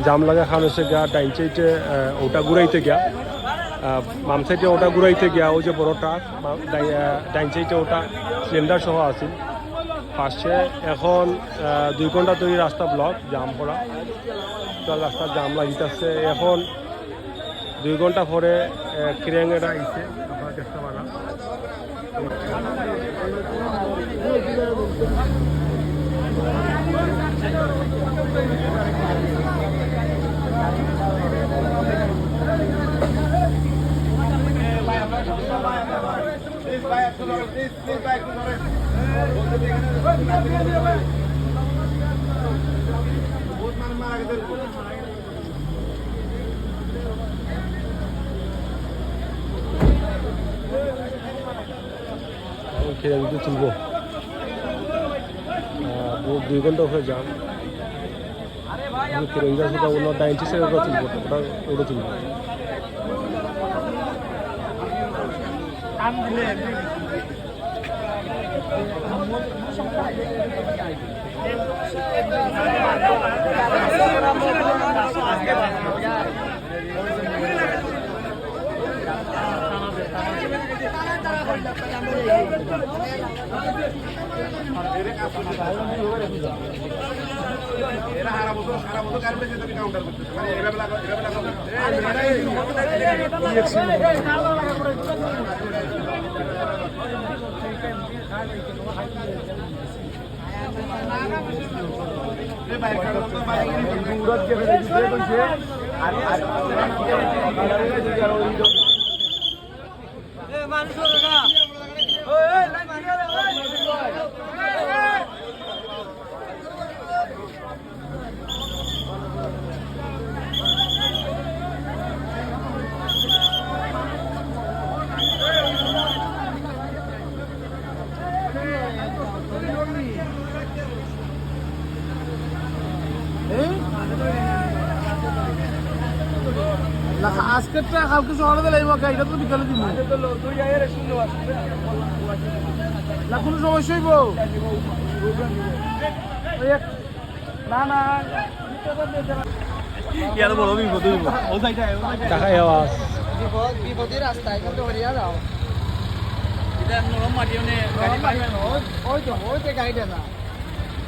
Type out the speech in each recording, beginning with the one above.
জাম লাগা খান হচ্ছে গিয়া ডাইন সাইডে ওটা ঘুরাইতে গিয়া বাম সাইডে ওটা ঘুরাইতে গিয়া ওই যে বড় ট্রাক ডাইন সাইডে ওটা সিলিন্ডার সহ আছিল ফার্স্টে এখন 2 ঘন্টা ধরে রাস্তা ব্লক জাম করা রাস্তা জাম লাগিতেছে এখন 2 ঘন্টা পরে ক্রেন এটা আইছে আপনারা দেখতে পারেন খেয়ে তুলব 2 ঘন্টা হয়ে যান তিরঙ্গা সেটা অন্য 90 সেকেন্ড তুলব ওটা তুলব আজকে কালকে সকালে লাগবে এটা তো বিকালে দিব না কোনো সমস্যা হইব না না বড় বিপদ হইব টাকাই আওয়াজ বিপদের রাস্তায় কিন্তু হরিয়া যাও এটা নরম মাটি ওই তো গাড়িটা না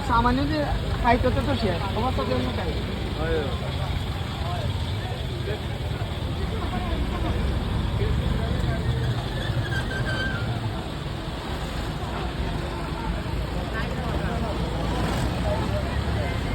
সামান্য যে খাইতে তো শেষ অবস্থা কেমন খাই